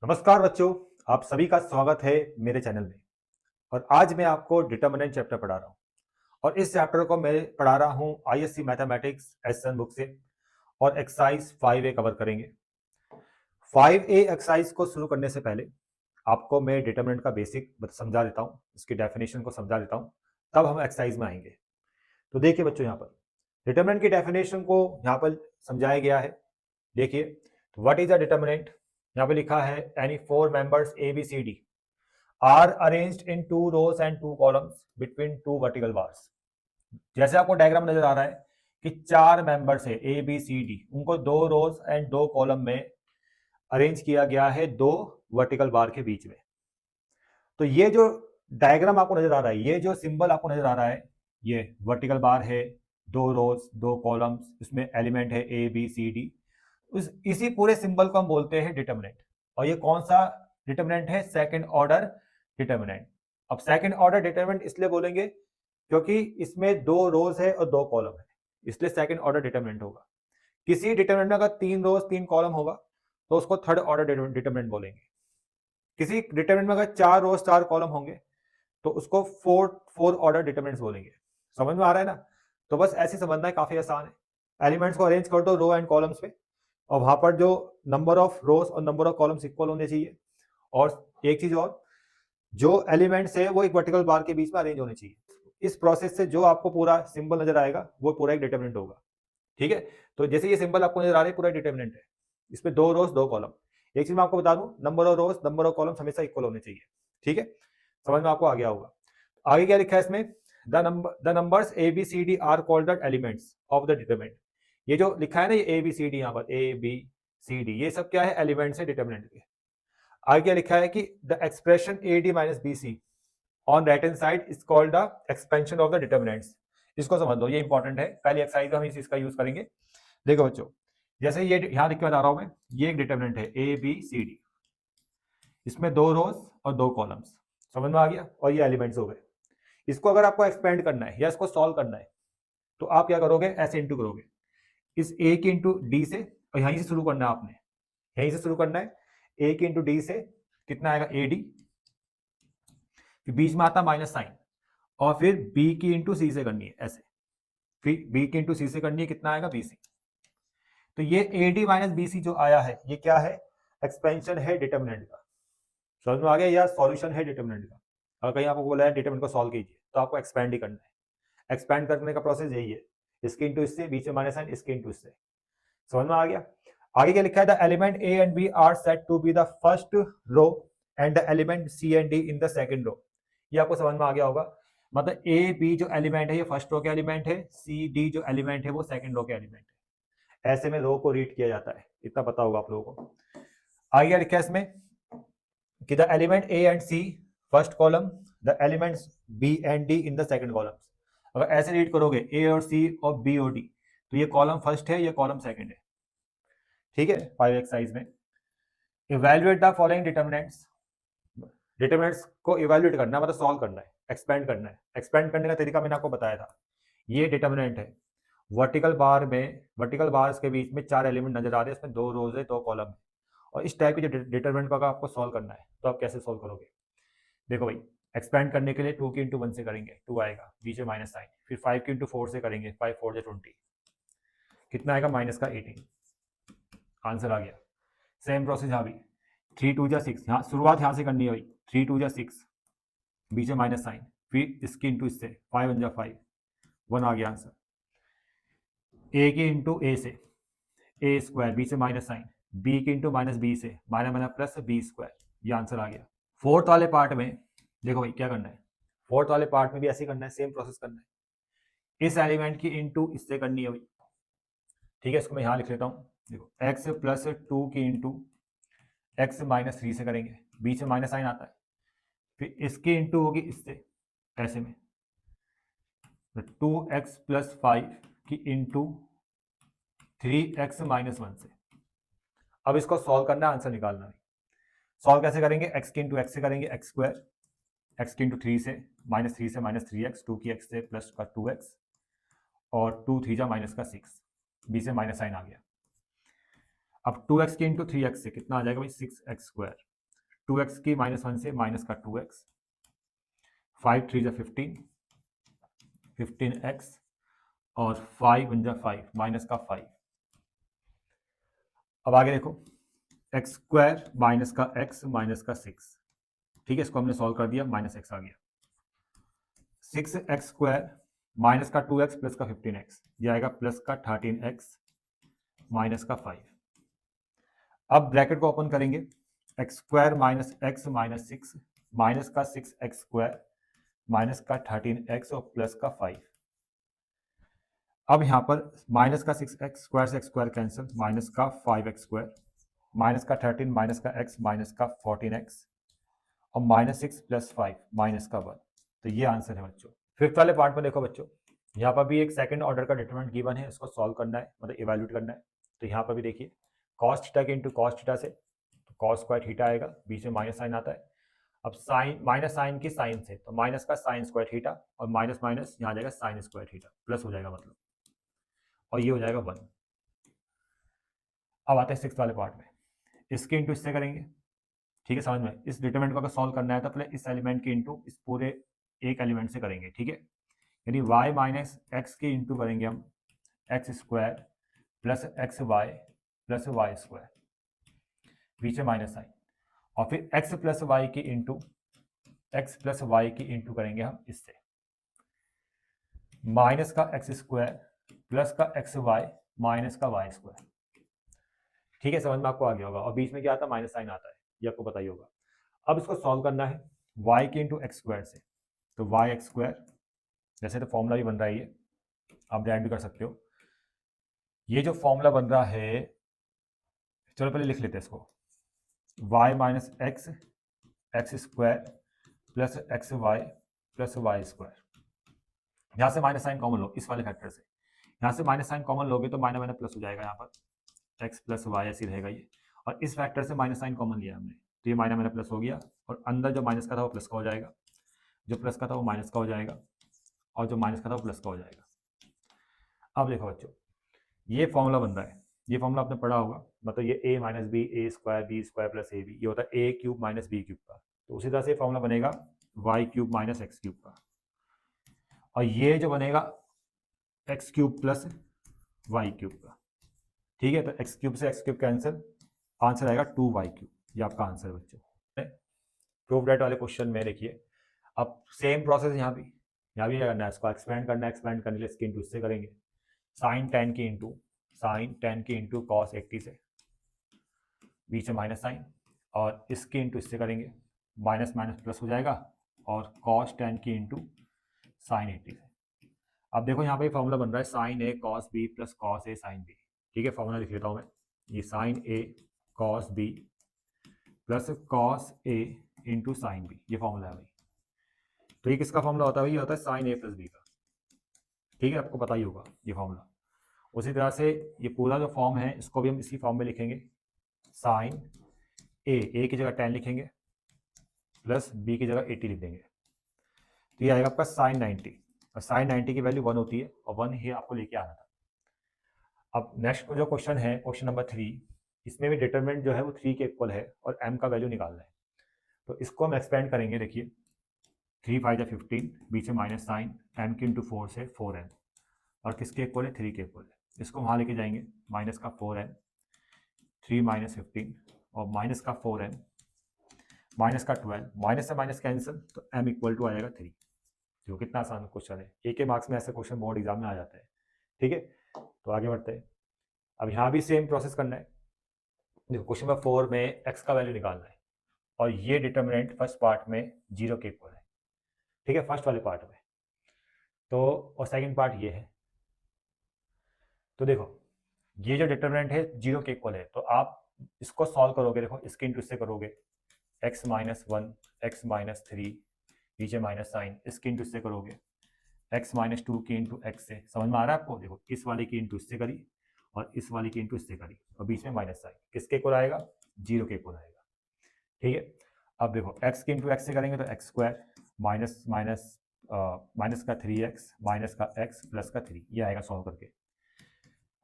नमस्कार बच्चों, आप सभी का स्वागत है मेरे चैनल में। और आज मैं आपको डिटर्मिनेंट चैप्टर पढ़ा रहा हूँ। और इस चैप्टर को मैं पढ़ा रहा हूँ आईएससी मैथमेटिक्स एस1 बुक से। और एक्सरसाइज 5A कवर करेंगे। 5A एक्सरसाइज को शुरू करने से पहले आपको मैं डिटर्मिनेंट का बेसिक समझा देता हूँ, इसकी डेफिनेशन को समझा देता हूँ, तब हम एक्सरसाइज में आएंगे। तो देखिए बच्चों, यहाँ पर डिटर्मिनेंट की डेफिनेशन को यहाँ पर समझाया गया है। देखिए, तो व्हाट इज अ डिटर्मिनेंट। यहाँ पे लिखा है any four members A B C D are arranged in two rows and two columns between two vertical bars. जैसे आपको डायग्राम नजर आ रहा है कि चार मेंबर्स है ए बी सी डी, उनको दो रोज एंड दो कॉलम में अरेंज किया गया है दो वर्टिकल बार के बीच में। तो ये जो डायग्राम आपको नजर आ रहा है, ये जो सिंबल आपको नजर आ रहा है, ये वर्टिकल बार है, दो रोज दो कॉलम्स, इसमें एलिमेंट है ए बी सी डी। इसी पूरे सिंबल को हम बोलते हैं डिटर्मिनेंट। और ये कौन सा डिटर्मिनेंट है? Second order determinant. अब सेकंड ऑर्डर डिटर्मिनेंट इसलिए बोलेंगे क्योंकि इसमें दो रोज है और दो कॉलम है, इसलिए सेकंड ऑर्डर डिटर्मिनेंट होगा। किसी डिटर्मिनेंट में अगर तीन रोज तीन कॉलम होगा तो उसको थर्ड ऑर्डर डिटर्मिनेंट बोलेंगे। किसी डिटर्मिनेंट में अगर चार रोज चार कॉलम होंगे तो उसको फोर ऑर्डर डिटर्मिनेंट्स बोलेंगे। समझ में आ रहा है ना? तो बस ऐसे समझना है, काफी आसान है। एलिमेंट्स को अरेंज कर दो रो एंड कॉलम्स पे, और वहां पर जो नंबर ऑफ रोज और नंबर ऑफ कॉलम्स इक्वल होने चाहिए। और एक चीज और, जो एलिमेंट्स है वो एक वर्टिकल बार के बीच में अरेंज होने चाहिए। इस प्रोसेस से जो आपको पूरा सिंबल नजर आएगा वो पूरा एक डिटर्मिनेंट होगा। ठीक है, तो जैसे ये सिंबल आपको नजर आ रहा है पूरा डिटर्मिनेंट है, इसमें दो रोज दो कॉलम। एक चीज मैं आपको बता दूं, number of rose number of columns हमेशा इक्वल होने चाहिए। ठीक है, समझ में आपको आ गया होगा। आगे क्या लिखा है इसमें? The numbers A B C D are called the elements of the determinant. ये जो लिखा है ना, ये ए बी सी डी, यहाँ पर ए बी सी डी, ये सब क्या है? एलिमेंट्स है डिटर्मिनेंट के। आगे क्या लिखा है कि the expression A D minus B C on right hand side is called the expansion of the determinants. इसको समझ लो, ये इंपॉर्टेंट है, पहली एक्सरसाइज में हम इस चीज का यूज करेंगे। देखो बच्चों, जैसे ये यहाँ लिख के बता रहा हूं मैं, ये एक डिटर्मिनेंट है ए बी सी डी, इसमें दो रोज और दो कॉलम्स। समझ में आ गया? और ये एलिमेंट्स हो गए। इसको अगर आपको एक्सपेंड करना है या इसको सॉल्व करना है तो आप क्या करोगे? ऐसे इंटू करोगे इस ए की इंटू डी से, और यहीं से शुरू करना है आपने, यहीं से शुरू करना है। ए की इंटू डी से कितना आएगा? ए डी, फिर बीच में आता माइनस साइन, और फिर बी की इंटू सी से करनी है ऐसे, फिर बी की इंटू सी से करनी है, कितना आएगा? B C. तो ये A D minus B C जो आया है ये क्या है? एक्सपेंशन है डिटर्मिनेंट का। समझ में आ गया? या सॉल्यूशन है डिटर्मिनेंट का। अगर कहीं आपको बोला है डिटर्मिनेंट को सॉल्व कीजिए तो आपको एक्सपेंड ही करना है। एक्सपेंड करने का प्रोसेस यही है, इसके इंटू इससे, बीच में माइनस साइन, इसके इंटू इससे। समझ में आ गया? आगे क्या लिखा है? The element A and B are set to be the first row and the element C and D in the second row. ये आपको समझ में आ गया होगा। मतलब ए बी जो एलिमेंट है ये फर्स्ट रो के एलिमेंट है, सी डी जो एलिमेंट है वो सेकंड रो के एलिमेंट है। ऐसे में रो को रीड किया जाता है, इतना पता होगा आप लोगों को। आगे क्या लिखा है इसमें कि the element A and C first column, the elements B and D in the second column. अगर ऐसे रीड करोगे ए और सी और बी और डी, तो ये कॉलम फर्स्ट है, ये कॉलम सेकंड है। ठीक है, 5 एक्सरसाइज में evaluate the following determinants. Determinants को इवैल्यूएट करना मतलब सॉल्व करना है, एक्सपेंड करना है। एक्सपेंड करने का तरीका मैंने आपको बताया था। ये डिटर्मिनेंट है, वर्टिकल बार में, वर्टिकल बार्स के बीच में चार एलिमेंट नजर आ रहे हैं, इसमें दो रोज है दो कॉलम है। और इस टाइप के जो डिटर्मिनेंट को अगर आपको सॉल्व करना है तो आप कैसे सॉल्व करोगे? देखो भाई, एक्सपेंड करने के लिए 2 की इंटू 1 से करेंगे, 2 आएगा, बीच में माइनस साइन। फिर 5 की इंटू 4 से करेंगे, 5 4 जा 20, कितना आएगा? माइनस का 18। आंसर आ गया। सेम प्रोसेस यहाँ भी, 3 2 जा 6, यहाँ शुरुआत यहाँ से करनी है भाई, 3 2 जा 6, बीच में माइनस साइन, फिर इसकी इंटू इससे, 5 1 जा 5, 1 आ गया आंसर। ए की इंटू ए से, ए स्क्वायर, बी से माइनस साइन, बी की इंटू माइनस बी से, minus minus plus B square, ये आंसर आ गया। फोर्थ वाले पार्ट में देखो भाई क्या करना है, फोर्थ वाले पार्ट में भी ऐसे करना है, सेम प्रोसेस करना है। इस एलिमेंट की इंटू इससे करनी है भाई। ठीक है, इसको मैं यहाँ लिख लेता हूँ। देखो एक्स प्लस 2 की इंटू एक्स माइनस 3 से करेंगे, बीच में माइनस साइन आता है, फिर इसकी इंटू होगी इससे, ऐसे में 2x प्लस 5 की इंटू 3x माइनस 1 से। अब इसको सॉल्व करना है, आंसर निकालना है। सॉल्व कैसे करेंगे? x की इंटू एक्स से करेंगे, एक्स स्क्वायर, एक्स की इंटू 3 से, माइनस 3 से माइनस 3x, 2 की एक्स से प्लस का 2x, और 2 3 जा माइनस का 6, बी से माइनस साइन आ गया। अब 2x की इंटू 3x से कितना आ जाएगा भाई? 6x स्क्वायर, 2x की -1 से माइनस का 2x, 5 3 जा 15, 15x और 5 1 जा 5 माइनस का 5। अब आगे देखो, एक्स स्क्वायर माइनस का x माइनस का 6, ठीक है, इसको हमने सॉल्व कर दिया, माइनस एक्स आ गया। 6x स्क्वायर माइनस का 2x प्लस का 15x, ये आएगा प्लस का 13x माइनस का 5। अब ब्रैकेट को ओपन करेंगे, x square minus x minus 6 minus का 6x स्क्वायर माइनस का 13x और प्लस का 5। अब यहाँ पर माइनस का 6x स्क्वायर से x स्क्वायर कैंसिल, माइनस का 5x स्क्वायर माइनस का 13 माइनस का x माइनस का 14x और -6 + 5 माइनस का 1। तो ये आंसर है बच्चों। फिफ्थ वाले पार्ट में देखो बच्चों, यहाँ पर भी एक सेकंड ऑर्डर का डिटरमिनेंट गिवन है, इसको सॉल्व करना है, मतलब इवैल्यूएट करना है। तो यहाँ पर भी देखिए, cos थीटा के इंटू cos थीटा से तो cos स्क्वायर थीटा आएगा, बीच में माइनस साइन आता है। अब साइन माइनस साइन की साइन से तो माइनस का साइन स्क्वायर थीटा और माइनस माइनस यहाँ आ जाएगा साइन स्क्वायर थीटा, प्लस हो जाएगा मतलब, और ये हो जाएगा 1। अब आते हैं सिक्स वाले पार्ट में, इसके इंटू इससे करेंगे, ठीक है, समझ में। इस डिटरमिनेंट को अगर सॉल्व करना है तो पहले इस एलिमेंट के इंटू इस पूरे एक एलिमेंट से करेंगे, ठीक है, यानी y माइनस एक्स के इंटू करेंगे हम x square plus x y plus y square, बीच में माइनस साइन, और फिर x प्लस वाई की इंटू एक्स प्लस वाई की इंटू करेंगे हम इससे, माइनस का एक्स स्क्वायर प्लस का एक्स वाई माइनस का वाई स्क्वायर, ठीक है, समझ में आपको आ गया होगा। और बीच में क्या आता है, माइनस साइन आता है, ये आपको पता ही होगा। अब इसको सॉल्व करना है y के इंटू एक्स स्क्वायर से, तो वाई एक्स स्क्वायर, जैसे तो फॉर्मूला भी बन रहा है ये, आप ऐड भी कर सकते हो। ये जो फॉर्मूला बन रहा है, चलो पहले लिख लेते हैं इसको, y minus x x square plus x y plus y square, यहाँ से माइनस साइन कॉमन लो इस वाले फैक्टर से, यहाँ से माइनस साइन कॉमन लोगे तो माइनस माइनस प्लस हो जाएगा, यहाँ पर x प्लस वाई ऐसी रहेगा ये, और इस फैक्टर से माइनस साइन कॉमन लिया हमने, तो ये माइनस माइनस प्लस हो गया, और अंदर जो माइनस का था वो प्लस का हो जाएगा, जो प्लस का था वो माइनस का हो जाएगा, और जो माइनस का था वो प्लस का हो जाएगा। अब देखो बच्चों, ये फॉर्मूला बन रहा है, ये फॉर्मूला आपने पढ़ा होगा, मतलब ये a minus B A square B square plus A B, ये होता है a cube minus B cube का। तो उसी तरह से फॉर्मूला बनेगा y cube minus x cube का, और ये जो बनेगा x cube plus y cube का, ठीक है। तो एक्स क्यूब से एक्स क्यूब कैंसिल, आंसर आएगा 2y क्यूब, ये आपका आंसर है बच्चों। प्रूफ डेट वाले क्वेश्चन में देखिए, अब सेम प्रोसेस यहाँ भी क्या करना है, इसको एक्सपेंड करना है, एक्सपेंड करने के लिए इसके इंटू इससे करेंगे, साइन 10 के इंटू कॉस 80 से, बीच में माइनस साइन, और इसके इंटू इससे करेंगे, माइनस माइनस प्लस हो जाएगा, और कॉस 10 के इंटू साइन 80 से। अब देखो यहाँ पे फॉर्मूला बन रहा है sign A cos B plus cos A sine B, ठीक है, फॉर्मूला लिख लेता हूँ मैं, ये sign A cos B plus cos A into sine B, ये फॉर्मूला है भाई। तो ये किसका फॉर्मूला होता है भाई, ये होता है साइन ए प्लस बी का, ठीक है, आपको पता ही होगा ये फॉर्मूला। उसी तरह से ये पूरा जो फॉर्म है इसको भी हम इसी फॉर्म में लिखेंगे, साइन ए की जगह 10 लिखेंगे प्लस बी की जगह 80 लिख देंगे, तो ये आएगा आपका साइन 90, और साइन 90 की वैल्यू 1 होती है, और 1 ही आपको लेके आना था। अब नेक्स्ट जो क्वेश्चन है, क्वेश्चन नंबर 3, इसमें भी डिटरमिनेंट जो है वो 3 के इक्वल है और m का वैल्यू निकालना है। तो इसको हम एक्सपेंड करेंगे, देखिए 3 5 जा 15, बीच में माइनस साइन, m के इंटू 4 से 4m, और किसके इक्वल है, 3 के इक्वल है। इसको वहाँ लेके जाएंगे, माइनस का 4m, 3 माइनस 15 और माइनस का 4m, माइनस का 12, माइनस से माइनस कैंसिल, तो m इक्वल टू आ जाएगा 3। जो कितना आसान क्वेश्चन है, एक के मार्क्स में ऐसे क्वेश्चन बोर्ड एग्जाम में आ जाता है, ठीक है। तो आगे बढ़ते हैं, अब यहाँ भी सेम प्रोसेस करना है। देखो क्वेश्चन नंबर 4 में x का वैल्यू निकालना है, और ये डिटरमिनेंट फर्स्ट पार्ट में 0 के इक्वल है, ठीक है, फर्स्ट वाले पार्ट में। तो और सेकंड पार्ट ये है, तो देखो ये जो डिटरमिनेंट है 0 के इक्वल है, तो आप इसको सॉल्व करोगे, देखो इसके इंटू से करोगे, x माइनस 1 x माइनस 3, नीचे माइनस साइन, इसके इंटू से करोगे x माइनस 2 की इंटू एक्स से, समझ में आ रहा है आपको। देखो इस वाले की इंटू इससे करी और इस वाले की इंटू इससे करी, और बीच में माइनस साइन, किसके इक्वल आएगा, 0 के इक्वल आएगा, ठीक है। अब देखो x के इंटू एक्स से करेंगे तो x square minus minus minus का 3x माइनस का x प्लस का 3, ये आएगा सॉल्व करके,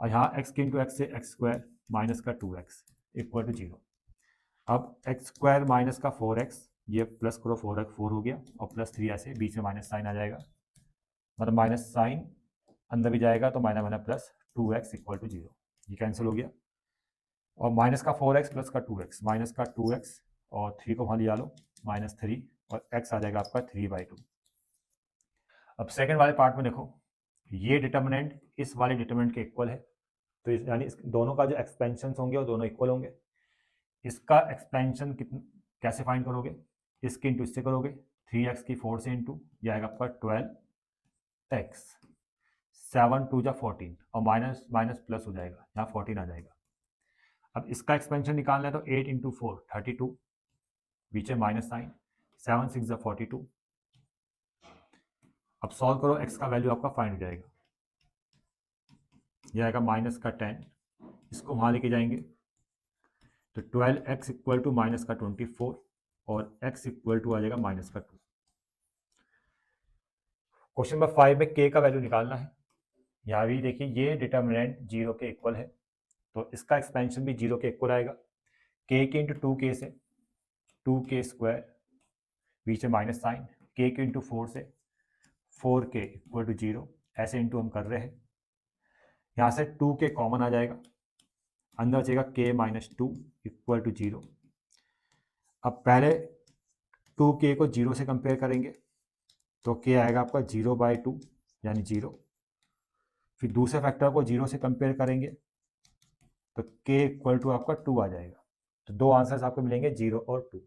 और यहाँ x के इंटू एक्स से एक्स स्क्वायर माइनस का 2x इक्वल टू 0। अब एक्स स्क्वायर माइनस का 4x, ये प्लस करो 4x 4 हो गया, और प्लस 3 ऐसे बीच में माइनस साइन आ जाएगा, मतलब माइनस साइन अंदर भी जाएगा तो minus minus plus 2x equal to 0, ये कैंसिल हो गया। और माइनस का 4x प्लस का 2x, माइनस का 2x और 3 को वहाँ लिया लो, -3 और x आ जाएगा आपका 3/2। अब सेकंड वाले पार्ट में देखो, ये डिटर्मिनेंट इस वाले डिटर्मिनेंट के इक्वल है, तो यानी इस दोनों का जो एक्सपेंशन होंगे वो दोनों इक्वल होंगे। इसका एक्सपेंशन कैसे फाइंड करोगे, इसके इंटू इससे करोगे, 3x की 4 से इंटू, यह आएगा आपका 12x, 7 2 जा 14 और माइनस माइनस प्लस हो जाएगा, यहाँ 14 आ जाएगा। अब इसका एक्सपेंशन निकालना है तो 8 इंटू 4 32, बीच में माइनस साइन, 7 6 जा 42। अब सॉल्व करो, x का वैल्यू आपका फाइंड हो जाएगा, यह आएगा माइनस का 10, इसको वहाँ लेके जाएंगे तो 12x इक्वल टू माइनस का 24 और x इक्वल टू आ जाएगा माइनस का 2। क्वेश्चन नंबर 5 में k का वैल्यू निकालना है। यहाँ भी देखिए ये डिटर्मिनेंट 0 के इक्वल है, तो इसका एक्सपेंशन भी 0 के इक्वल आएगा। k के इंटू 2k से 2k स्क्वायर, बीच में माइनस साइन, k के इंटू 4 से 4k इक्वल टू 0, ऐसे इंटू हम कर रहे हैं। यहाँ से 2k कॉमन आ जाएगा, अंदर बचेगा k माइनस 2 इक्वल टू 0। अब पहले 2k को 0 से कंपेयर करेंगे तो k आएगा आपका 0/2 यानी 0। फिर दूसरे फैक्टर को 0 से कंपेयर करेंगे तो k इक्वल टू आपका 2 आ जाएगा। तो दो आंसर्स आपको मिलेंगे 0 और 2।